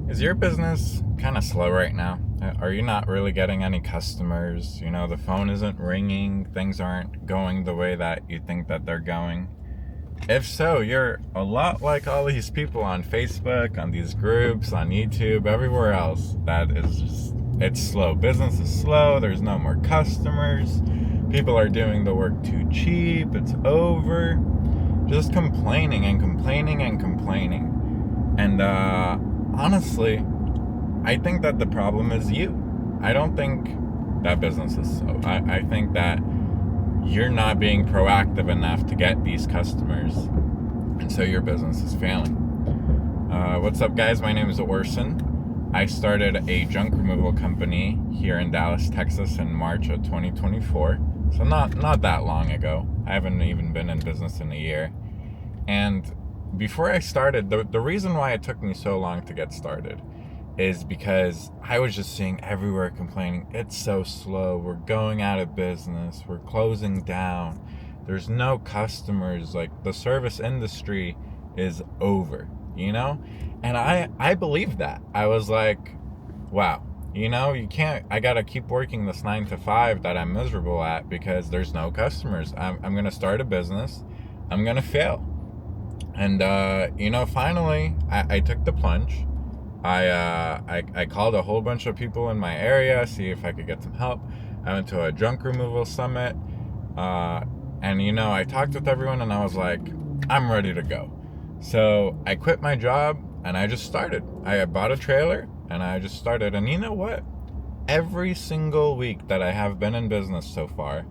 Is your business kind of slow right now? Are you not really getting any customers? The phone isn't ringing, things aren't going the way that you think that they're going. If so, you're a lot like all these people on Facebook, on these groups, on YouTube, everywhere else. That is just, it's slow. Business is slow, there's no more customers, people are doing the work too cheap, it's over. Just complaining and complaining and complaining. And honestly, I think that the problem is you. I don't think that business is slow. I think that you're not being proactive enough to get these customers, and so your business is failing. What's up, guys? My name is Orson. I started a junk removal company here in Dallas, Texas in March of 2024. So not that long ago. I haven't even been in business in a year. And before I started, the reason why it took me so long to get started is because I was just seeing everywhere complaining, it's so slow, we're going out of business, we're closing down, there's no customers, like the service industry is over, And I believed that. I was like, wow, you can't, I gotta keep working this 9 to 5 that I'm miserable at because there's no customers. I'm gonna start a business, I'm gonna fail. And finally I took the plunge. I called a whole bunch of people in my area, see if I could get some help. I went to a junk removal summit, and I talked with everyone, and I was like, I'm ready to go. So I quit my job and I just started. I bought a trailer and I just started. And you know what? Every single week that I have been in business so far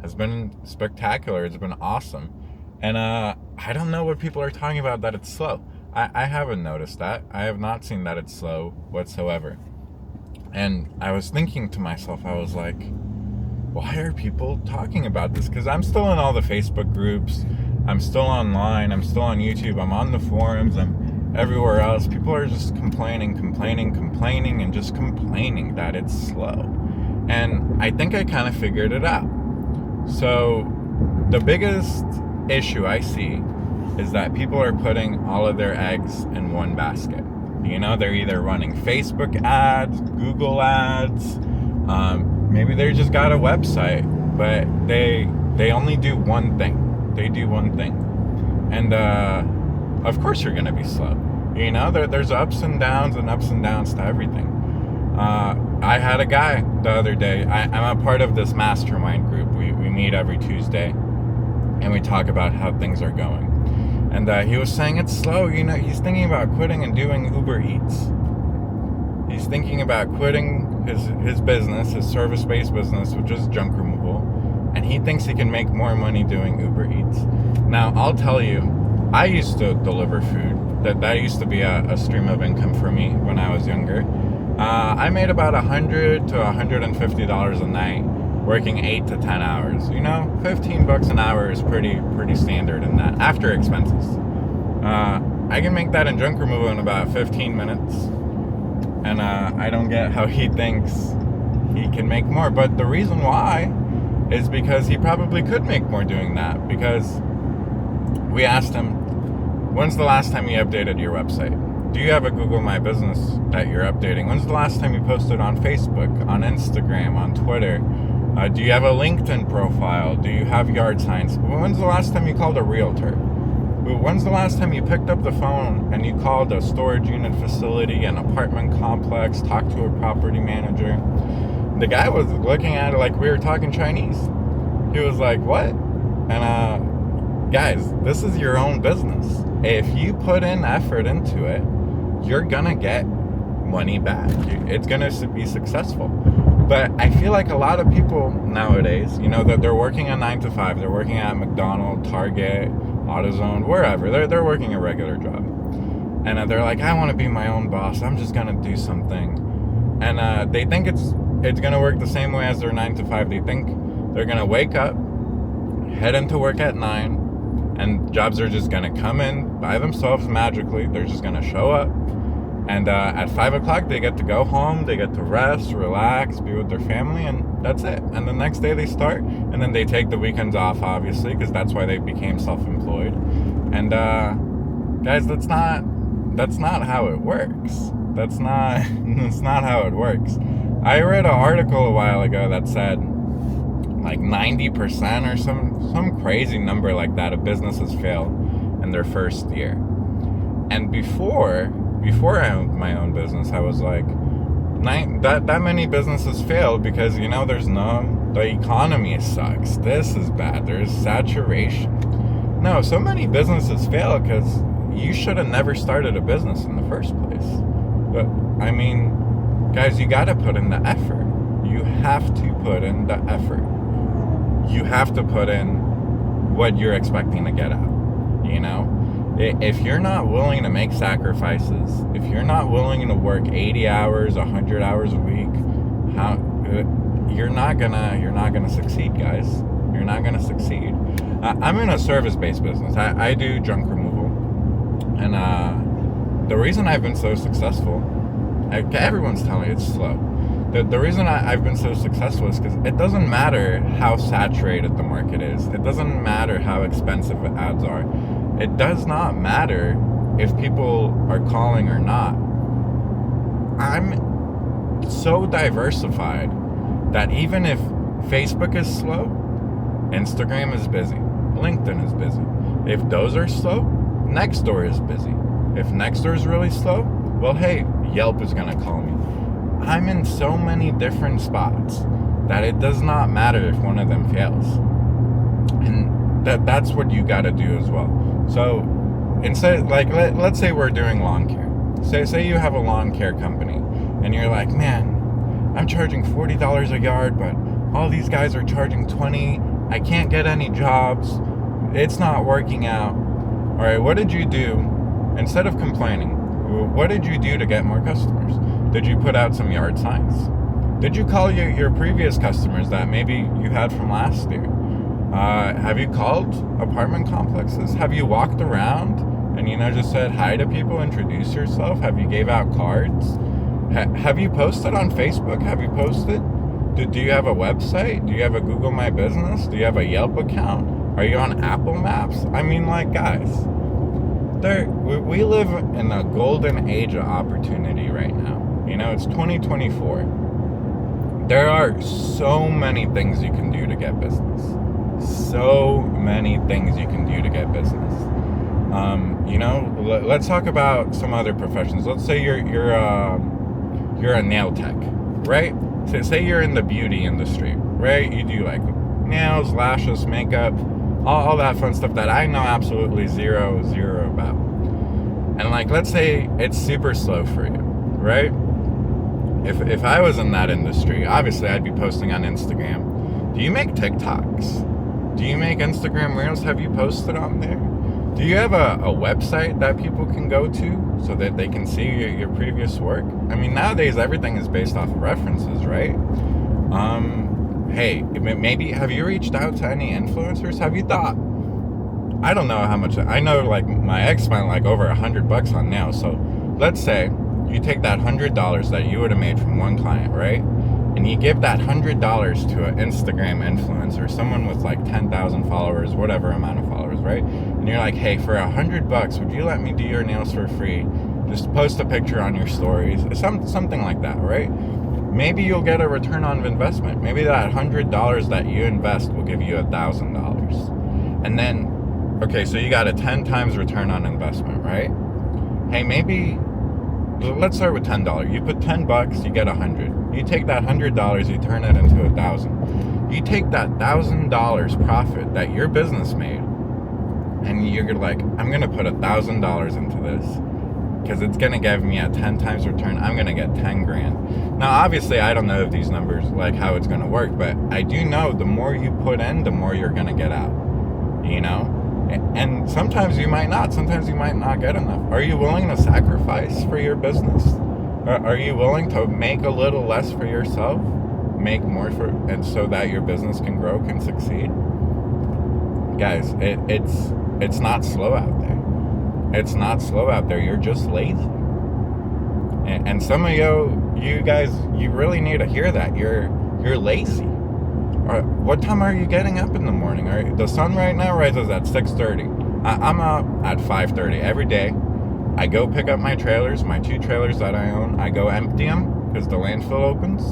has been spectacular. It's been awesome. And I don't know what people are talking about that it's slow. I haven't noticed that. I have not seen that it's slow whatsoever. And I was thinking to myself, I was like, why are people talking about this? Because I'm still in all the Facebook groups. I'm still online. I'm still on YouTube. I'm on the forums. I'm everywhere else. People are just complaining, and just complaining that it's slow. And I think I kind of figured it out. So the biggest issue I see is that people are putting all of their eggs in one basket. They're either running Facebook ads, Google ads, maybe they just got a website, but they only do one thing. They do one thing. And of course you're going to be slow. There's ups and downs to everything. I had a guy the other day. I'm a part of this mastermind group. We meet every Tuesday, and we talk about how things are going. And he was saying it's slow. He's thinking about quitting and doing Uber Eats. He's thinking about quitting his business, his service-based business, which is junk removal. And he thinks he can make more money doing Uber Eats. Now, I'll tell you, I used to deliver food. That used to be a stream of income for me when I was younger. I made about $100 to $150 a night, working 8 to 10 hours. $15 an hour is pretty standard in that, after expenses. I can make that in junk removal in about 15 minutes. And I don't get how he thinks he can make more. But the reason why is because he probably could make more doing that. Because we asked him, when's the last time you updated your website? Do you have a Google My Business that you're updating? When's the last time you posted on Facebook, on Instagram, on Twitter? Do you have a LinkedIn profile? Do you have yard signs? When's the last time you called a realtor? When's the last time you picked up the phone and you called a storage unit facility, an apartment complex, talked to a property manager? The guy was looking at it like we were talking Chinese. He was like, what? And guys, this is your own business. If you put in effort into it, you're gonna get money back. It's gonna be successful. But I feel like a lot of people nowadays, that they're working a 9 to 5, they're working at McDonald's, Target, AutoZone, wherever. They're working a regular job. And they're like, I want to be my own boss. I'm just going to do something. And they think it's going to work the same way as their 9 to 5. They think they're going to wake up, head into work at 9, and jobs are just going to come in by themselves magically. They're just going to show up. And at 5 o'clock, they get to go home, they get to rest, relax, be with their family, and that's it. And the next day they start, and then they take the weekends off, obviously, because that's why they became self-employed. And guys, that's not how it works. That's not that's not how it works. I read an article a while ago that said like 90% or some crazy number like that of businesses fail in their first year. And before I owned my own business, I was like, that many businesses failed because, the economy sucks. This is bad. There's saturation. No, so many businesses fail because you should have never started a business in the first place. But, guys, you got to put in the effort. You have to put in the effort. You have to put in what you're expecting to get out, If you're not willing to make sacrifices, if you're not willing to work 80 hours, 100 hours a week, you're not gonna succeed, guys. You're not gonna succeed. I'm in a service-based business. I do junk removal, and the reason I've been so successful, everyone's telling me it's slow. The reason I've been so successful is because it doesn't matter how saturated the market is. It doesn't matter how expensive ads are. It does not matter if people are calling or not. I'm so diversified that even if Facebook is slow, Instagram is busy, LinkedIn is busy. If those are slow, Nextdoor is busy. If Nextdoor is really slow, well, hey, Yelp is going to call me. I'm in so many different spots that it does not matter if one of them fails. And that's what you got to do as well. So instead, let's say we're doing lawn care. Say you have a lawn care company and you're like, man, I'm charging $40 a yard, but all these guys are charging $20. I can't get any jobs. It's not working out. All right, what did you do? Instead of complaining, what did you do to get more customers? Did you put out some yard signs? Did you call your previous customers that maybe you had from last year? Have you called apartment complexes? Have you walked around and, just said hi to people, introduce yourself? Have you gave out cards? Have you posted on Facebook? Have you posted? Do you have a website? Do you have a Google My Business? Do you have a Yelp account? Are you on Apple Maps? Guys, we live in a golden age of opportunity right now. It's 2024. There are so many things you can do to get business. So many things you can do to get business. Let's talk about some other professions. Let's say you're a nail tech, right? Say you're in the beauty industry, right? You do like nails, lashes, makeup, all that fun stuff that I know absolutely zero about. And let's say it's super slow for you, right? If I was in that industry, obviously I'd be posting on Instagram. Do you make TikToks? Do you make Instagram Reels? Have you posted on there? Do you have a website that people can go to so that they can see your previous work? Nowadays everything is based off of references, right? Hey, maybe have you reached out to any influencers? Have you thought? I don't know how much. I know my ex spent over $100 on nails. So let's say you take that $100 that you would have made from one client, right? And you give that $100 to an Instagram influencer, someone with 10,000 followers, whatever amount of followers, right? And you're like, hey, for $100, would you let me do your nails for free? Just post a picture on your stories, something like that, right? Maybe you'll get a return on investment. Maybe that $100 that you invest will give you $1,000. And then, okay, so you got a 10 times return on investment, right? Hey, maybe, let's start with $10. You put $10, you get $100. You take that $100, you turn it into $1,000. You take that $1,000 profit that your business made, and you're like, I'm gonna put $1,000 into this because it's gonna give me a 10 times return. I'm gonna get 10 grand. Now, obviously, I don't know if these numbers, how it's gonna work, but I do know the more you put in, the more you're gonna get out. And sometimes you might not. Sometimes you might not get enough. Are you willing to sacrifice for your business? Are you willing to make a little less for yourself, make more and so that your business can grow, can succeed? Guys, it's not slow out there. It's not slow out there. You're just lazy. And some of you guys, you really need to hear that. You're lazy. What time are you getting up in the morning? The sun right now rises at 6:30. I'm up at 5:30 every day. I go pick up my trailers, my 2 trailers that I own. I go empty them because the landfill opens,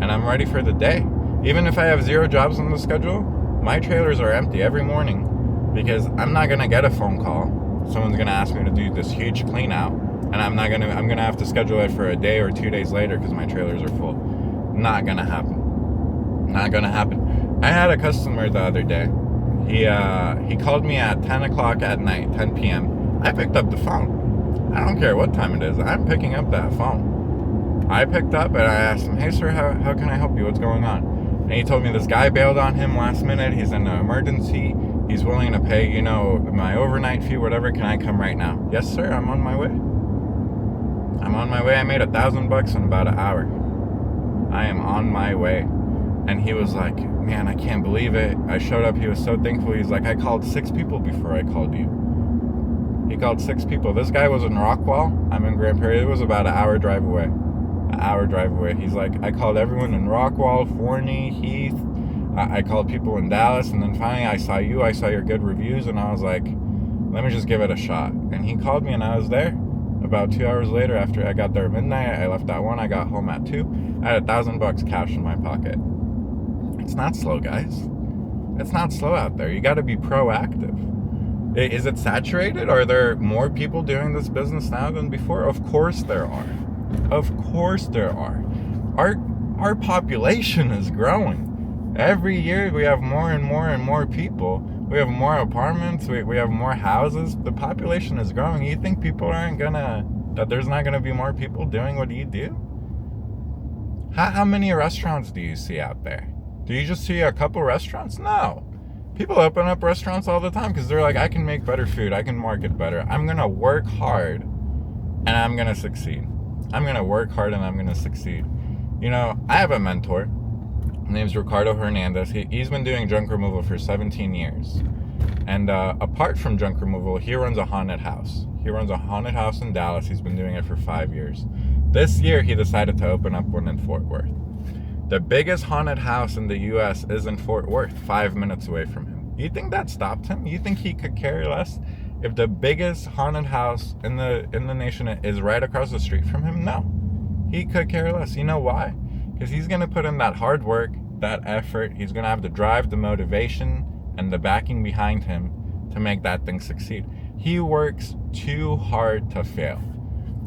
and I'm ready for the day. Even if I have 0 jobs on the schedule, my trailers are empty every morning because I'm not gonna get a phone call. Someone's gonna ask me to do this huge clean out, and I'm gonna have to schedule it for a day or 2 days later because my trailers are full. Not gonna happen. Not gonna happen. I had a customer the other day. He called me at 10 o'clock at night, 10 p.m. I picked up the phone. I don't care what time it is. I'm picking up that phone. I picked up and I asked him, "Hey sir, how can I help you? What's going on?" And he told me this guy bailed on him last minute. He's in an emergency. He's willing to pay, my overnight fee, whatever. Can I come right now? Yes sir, I'm on my way. I'm on my way. I made $1,000 in about an hour. I am on my way. And he was like, "Man, I can't believe it." I showed up. He was so thankful. He's like, "I called 6 people before I called you." He called 6 people. This guy was in Rockwall. I'm in Grand Prairie. It was about an hour drive away. An hour drive away. He's like, "I called everyone in Rockwall, Forney, Heath. I called people in Dallas. And then finally I saw you. I saw your good reviews. And I was like, let me just give it a shot." And he called me and I was there. About 2 hours later, after I got there at midnight, I left at 1. I got home at 2. I had $1,000 cash in my pocket. It's not slow, guys. It's not slow out there. You got to be proactive. Is it saturated? Are there more people doing this business now than before? Of course there are. Of course there are. Our population is growing. Every year we have more and more and more people. We have more apartments. We have more houses. The population is growing. You think people that there's not gonna be more people doing what you do? How many restaurants do you see out there? Do you just see a couple restaurants? No. People open up restaurants all the time because they're like, I can make better food. I can market better. I'm going to work hard and I'm going to succeed. I'm going to work hard and I'm going to succeed. I have a mentor. His name's Ricardo Hernandez. He's been doing junk removal for 17 years. And apart from junk removal, he runs a haunted house. He runs a haunted house in Dallas. He's been doing it for 5 years. This year, he decided to open up one in Fort Worth. The biggest haunted house in the U.S. is in Fort Worth, 5 minutes away from him. You think that stopped him? You think he could care less if the biggest haunted house in the nation is right across the street from him? No. He could care less. You know why? Because he's going to put in that hard work, that effort. He's going to have the drive, the motivation, and the backing behind him to make that thing succeed. He works too hard to fail.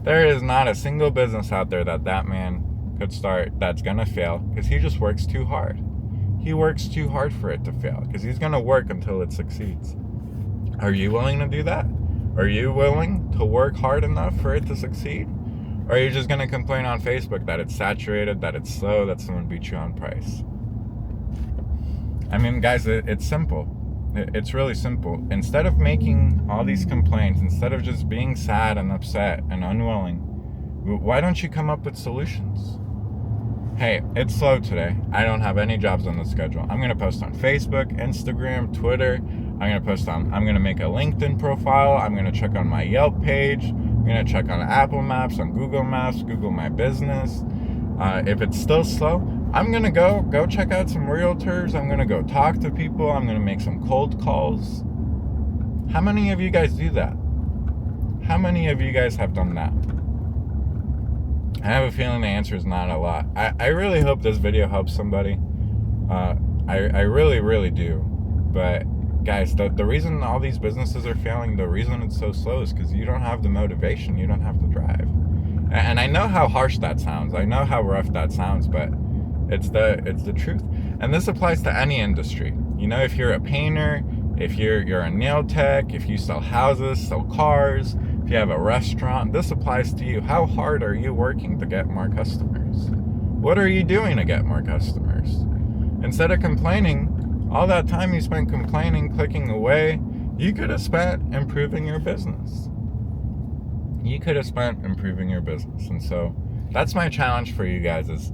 There is not a single business out there that man could start that's gonna fail because he just works too hard. He works too hard for it to fail because he's gonna work until it succeeds. Are you willing to do that? Are you willing to work hard enough for it to succeed? Or are you just gonna complain on Facebook that it's saturated, that it's slow, that someone beat you on price? I mean, guys, it's simple. It's really simple. Instead of making all these complaints, instead of just being sad and upset and unwilling, why don't you come up with solutions? Hey, it's slow today. I don't have any jobs on the schedule. I'm going to post on Facebook, Instagram, Twitter. I'm going to make a LinkedIn profile. I'm going to check on my Yelp page. I'm going to check on Apple Maps, on Google Maps, Google My Business. If it's still slow, I'm going to go check out some realtors. I'm going to go talk to people. I'm going to make some cold calls. How many of you guys do that? How many of you guys have done that? I have a feeling the answer is not a lot. I really hope this video helps somebody. I really, really do. But guys, the reason all these businesses are failing, the reason it's so slow is because you don't have the motivation. You don't have the drive. And I know how harsh that sounds. I know how rough that sounds, but it's the truth. And this applies to any industry. If you're a painter, if you're a nail tech, if you sell houses, sell cars, if you have a restaurant, this applies to you. How hard are you working to get more customers? What are you doing to get more customers? Instead of complaining, all that time you spent complaining, clicking away, you could have spent improving your business. You could have spent improving your business. And so that's my challenge for you guys is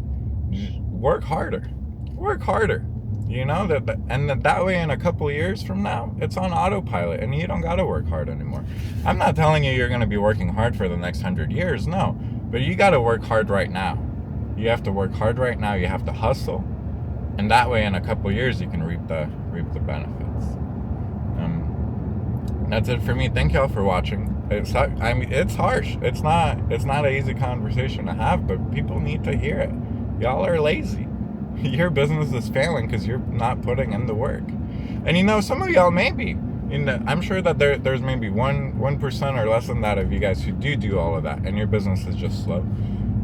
work harder. Work harder. That way in a couple of years from now, it's on autopilot and you don't got to work hard anymore. I'm not telling you you're going to be working hard for the next 100 years, no. But you got to work hard right now. You have to work hard right now. You have to hustle. And that way in a couple of years, you can reap the benefits. That's it for me. Thank y'all for watching. I mean, it's harsh. It's not an easy conversation to have, but people need to hear it. Y'all are lazy. Your business is failing because you're not putting in the work. And some of y'all maybe. I'm sure that there's maybe 1% or less than that of you guys who do all of that, and your business is just slow.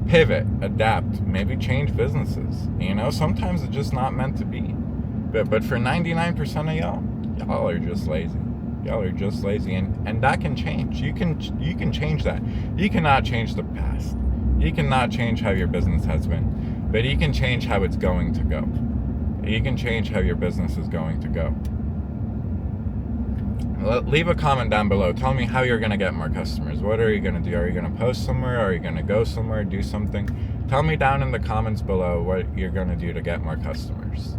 Pivot, adapt, maybe change businesses. Sometimes it's just not meant to be. But for 99% of y'all are just lazy. Y'all are just lazy, and that can change. You can change that. You cannot change the past. You cannot change how your business has been, but you can change how it's going to go. You can change how your business is going to go. Leave a comment down below. Tell me how you're going to get more customers. What are you going to do? Are you going to post somewhere? Are you going to go somewhere, do something? Tell me down in the comments below what you're going to do to get more customers.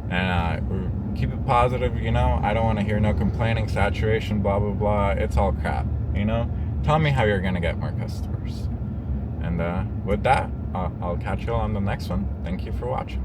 And keep it positive, I don't want to hear no complaining, saturation, blah, blah, blah. It's all crap, Tell me how you're going to get more customers. And with that, I'll catch you all on the next one. Thank you for watching.